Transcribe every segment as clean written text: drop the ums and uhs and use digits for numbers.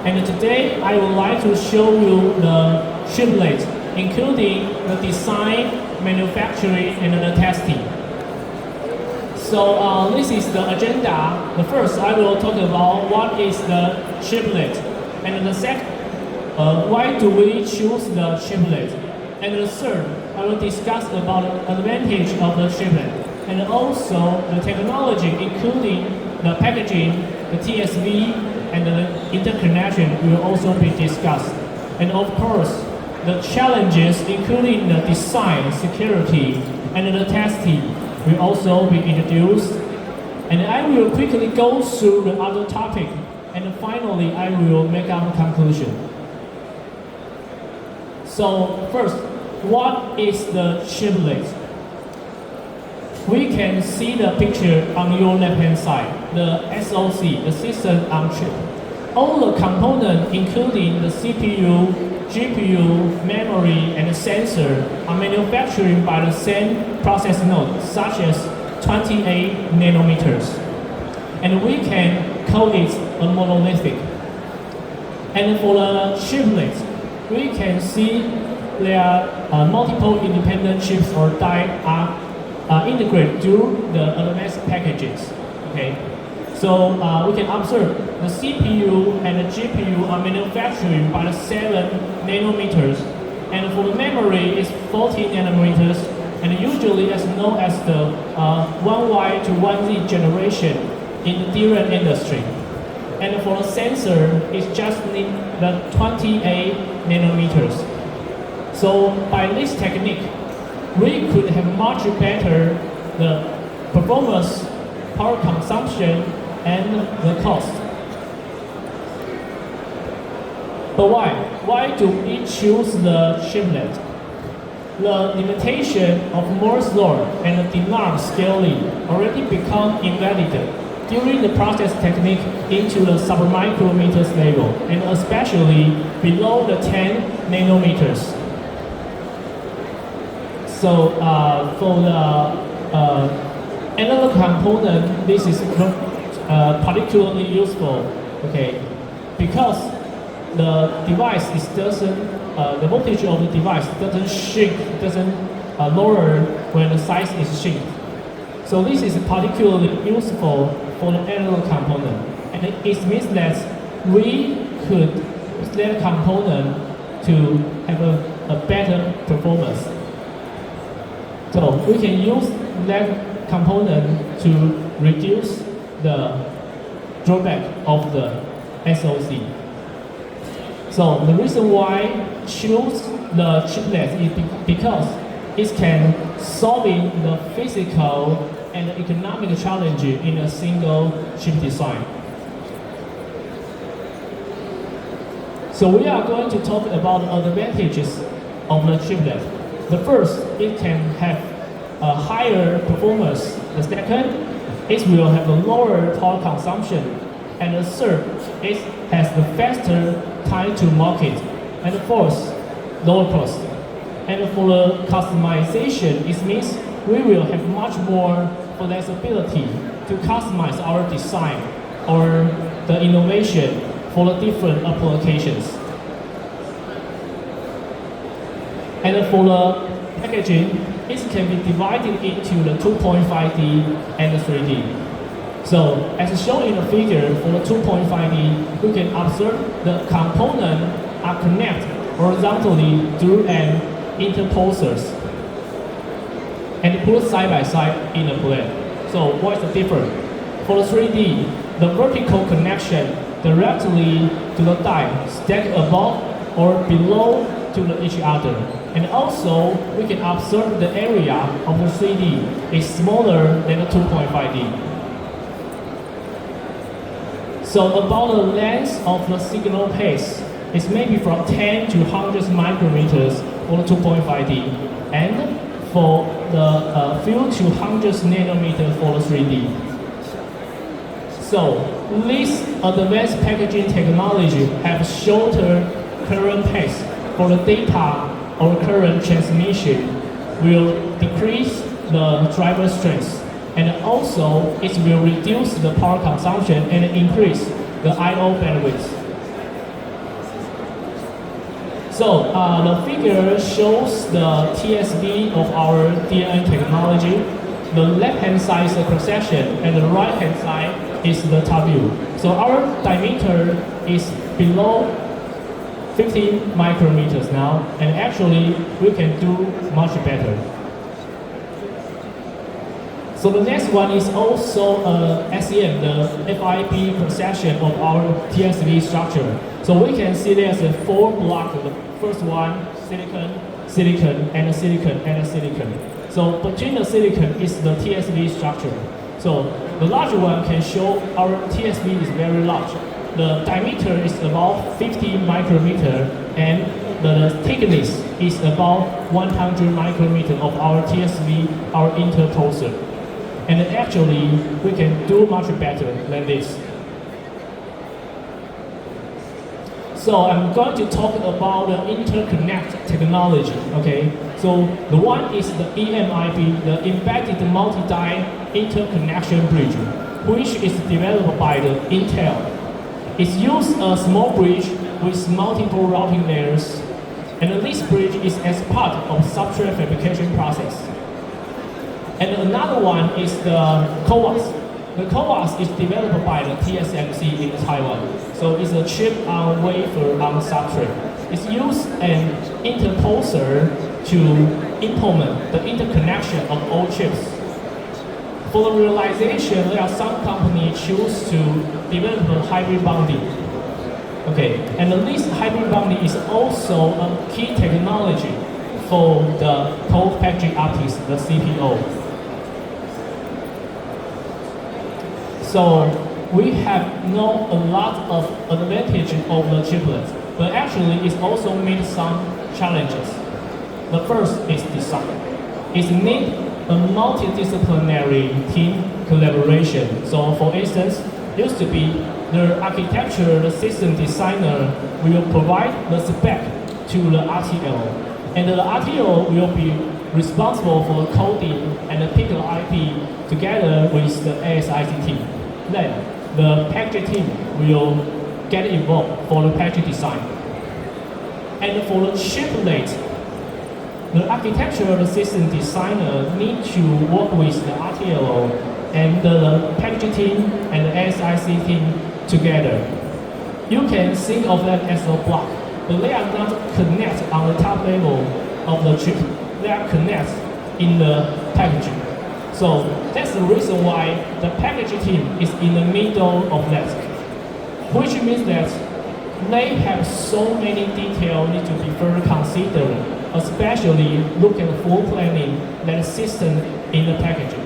And today I would like to show you the chiplet, including the design, manufacturing, and the testing. So this is the agenda. The first, I will talk about what is the chiplet, and the second, why do we choose the chiplet, and the third, I will discuss about the advantage of the chiplet, and also the technology, including the packaging, the TSV, and the interconnection will also be discussed. And of course, the challenges, including the design, security, and the testing, will also be introduced. And I will quickly go through the other topic, and finally I will make a conclusion. So first, what is the chiplet? We can see the picture on your left-hand side, the SoC, the system on chip. All the components, including the CPU, GPU, memory, and sensor, are manufactured by the same process node, such as 28 nanometers. And we can call it a monolithic. And for the chiplet, we can see there are multiple independent chips or die are integrated through the advanced packages. Okay, so we can observe the CPU and the GPU are manufactured by the 7 nanometers, and for the memory is 14 nanometers, and usually as known as the 1Y to 1Z generation in the DRAM industry. And for the sensor, it's just the 28 nanometers. So by this technique, we could have much better the performance, power consumption, and the cost. But why? Why do we choose the chiplet? The limitation of Moore's law and the demand scaling already become invalid during the process technique into the submicrometers level, and especially below the 10 nanometers. So for the analog component, this is particularly useful, okay, because the device the voltage of the device doesn't shrink, doesn't lower when the size is shrink. So this is particularly useful for the analog component, and it means that we could use that component to have a better performance. So we can use that component to reduce the drawback of the SoC. So the reason why choose the chiplet is because it can solve the physical and economic challenge in a single chip design. So we are going to talk about the advantages of the chiplet. The first, it can have a higher performance. The second, it will have a lower power consumption. And the third, it has the faster time to market. And the fourth, lower cost. And for the customization, it means we will have much more flexibility to customize our design or the innovation for the different applications. And for the packaging, it can be divided into the 2.5D and the 3D. So, as shown in the figure, for the 2.5D, you can observe the components are connected horizontally through an interposers and put side by side in a blade. So, what is the difference? For the 3D, the vertical connection directly to the die stack above or below to each other. And also, we can observe the area of the 3D is smaller than the 2.5D. So about the length of the signal path, it's maybe from 10 to 100 micrometers for the 2.5D, and for the few to 100 nanometers for the 3D. So this advanced packaging technology have shorter current path for the data or current transmission, will decrease the driver strength, and also it will reduce the power consumption and increase the I/O bandwidth. So the figure shows the TSV of our DNN technology. The left-hand side is the cross-section, and the right-hand side is the top view. So our diameter is below 15 micrometers now, and actually we can do much better. So the next one is also SEM, the FIP cross-section of our TSV structure. So we can see there's a 4 blocks. The first one, silicon, silicon, and silicon, and silicon. So between the silicon is the TSV structure. So the larger one can show our TSV is very large. The diameter is about 50 micrometer, and the thickness is about 100 micrometer of our TSV, our interposer. And actually, we can do much better than this. So I'm going to talk about the interconnect technology, okay? So the one is the EMIB, the Embedded Multi-Die Interconnection Bridge, which is developed by the Intel. It uses a small bridge with multiple routing layers, and this bridge is as part of substrate fabrication process. And another one is the CoWoS. The CoWoS is developed by the TSMC in Taiwan. So it's a chip on wafer on substrate. It's used an interposer to implement the interconnection of all chips. For the realization, there are some companies choose to develop a hybrid bonding. Okay, and this hybrid bonding is also a key technology for the co-packaging optics, the CPO. So we have known a lot of advantage of the chiplets, but actually it also meets some challenges. The first is design. It needs a multidisciplinary team collaboration. So for instance, used to be the architecture, the system designer will provide the spec to the RTL, and the RTL will be responsible for the coding and the pick the IP together with the ASIC team. Then the packaging team will get involved for the packaging design. And for the chiplet, the architecture, the system designer need to work with the RTL and the packaging team and the ASIC team together. You can think of that as a block, but they are not connected on the top level of the chip. They are connected in the packaging. So that's the reason why the packaging team is in the middle of that, which means that they have so many details need to be further considered, especially look at the full planning that system in the packaging.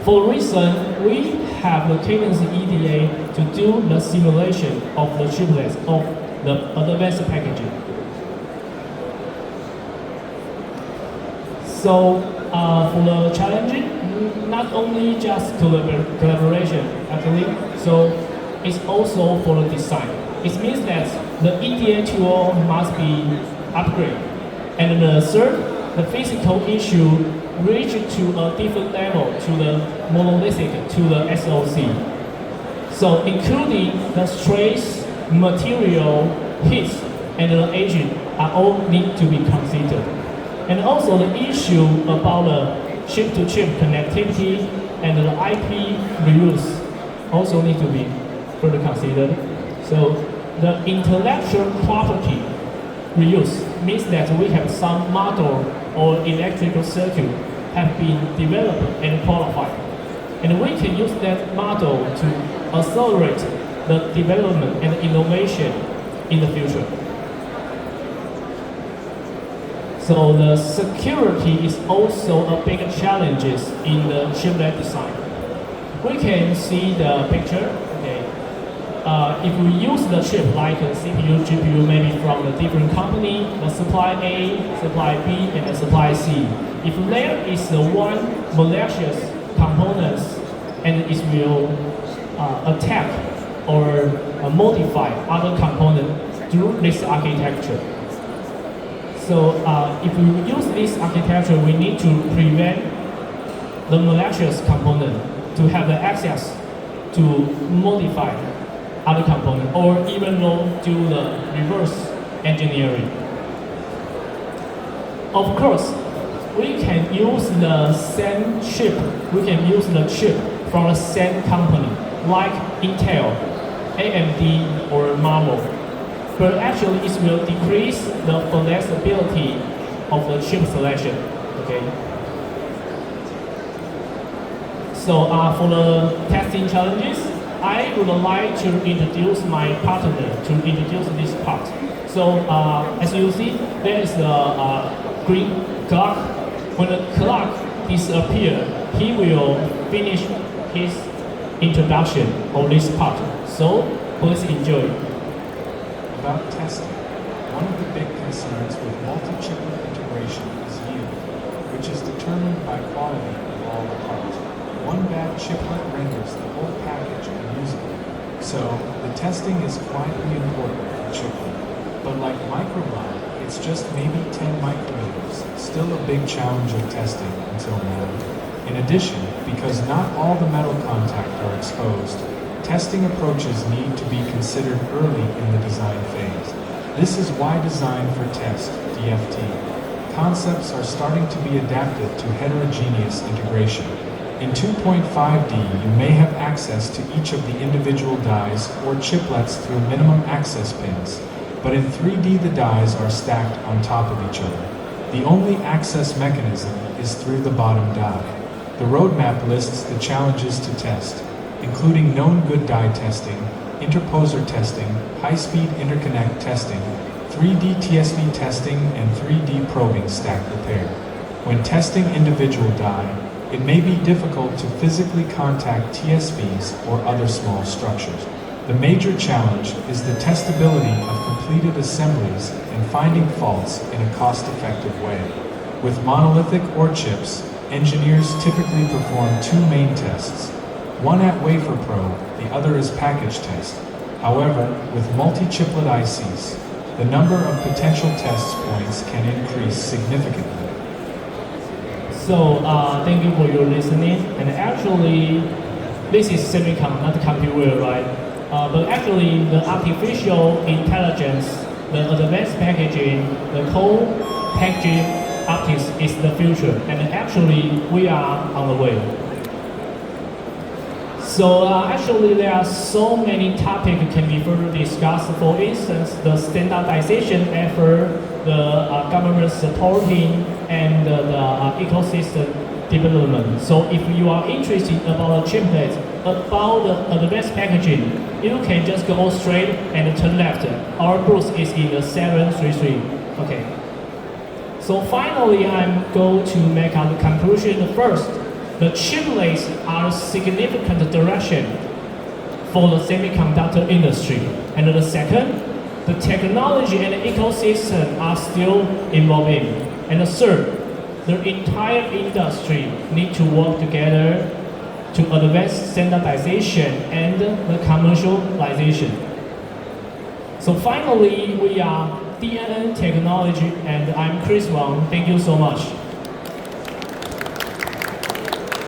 For reason, we have the Cadence EDA to do the simulation of the chiplets of the advanced packaging. So for the challenging, not only just collaboration, actually, so it's also for the design. It means that the EDA tool must be upgraded. And the third, the physical issue reach to a different level to the monolithic, to the SoC. So including the stress, material, heat, and the aging are all need to be considered. And also the issue about the chip-to-chip connectivity and the IP reuse also need to be further considered. So the intellectual property reuse means that we have some model or electrical circuit have been developed and qualified. And we can use that model to accelerate the development and innovation in the future. So the security is also a big challenge in the chiplet design. We can see the picture. Okay. If we use the chip like a CPU, GPU, maybe from a different company, the supply A, supply B, and the supply C. If there is one malicious component and it will attack or modify other components through this architecture. So if we use this architecture, we need to prevent the malicious component to have the access to modify other component, or even though do the reverse engineering. Of course, we can use the same chip, we can use the chip from the same company, like Intel, AMD, or Marvel. But actually, it will decrease the flexibility of the chip selection. Okay. So for the testing challenges, I would like to introduce my partner to introduce this part. So as you see, there is the green clock. When the clock disappears, he will finish his introduction of this part. So please enjoy. About testing, one of the big concerns with multi-chiplet integration is yield, which is determined by quality of all the parts. One bad chiplet renders the whole package unusable. So, the testing is quietly important for chiplet. But like microbond, it's just maybe 10 micrometers, still a big challenge of testing until now. In addition, because not all the metal contact are exposed, testing approaches need to be considered early in the design phase. This is why Design for Test, DFT, concepts are starting to be adapted to heterogeneous integration. In 2.5D, you may have access to each of the individual dies or chiplets through minimum access pins, but in 3D the dies are stacked on top of each other. The only access mechanism is through the bottom die. The roadmap lists the challenges to test, including known good die testing, interposer testing, high-speed interconnect testing, 3D TSV testing, and 3D probing stack repair. When testing individual die, it may be difficult to physically contact TSVs or other small structures. The major challenge is the testability of completed assemblies and finding faults in a cost-effective way. With monolithic or chips, engineers typically perform two main tests. One at wafer probe, the other is package test. However, with multi-chiplet ICs, the number of potential test points can increase significantly. So thank you for your listening. And actually, this is semicon, not computer, right? But actually, the artificial intelligence, the advanced packaging, the co-packaging optics is the future. And actually, we are on the way. So actually, there are so many topics can be further discussed. For instance, the standardization effort, the government supporting, and the ecosystem development. So if you are interested about the chiplets, about the advanced packaging, you can just go straight and turn left. Our booth is in the 733. Okay. So finally, I'm going to make our conclusion first. The chiplets are a significant direction for the semiconductor industry. And the second, the technology and the ecosystem are still evolving. And the third, the entire industry need to work together to advance standardization and the commercialization. So finally, we are DNN Technology, and I'm Chris Wang. Thank you so much.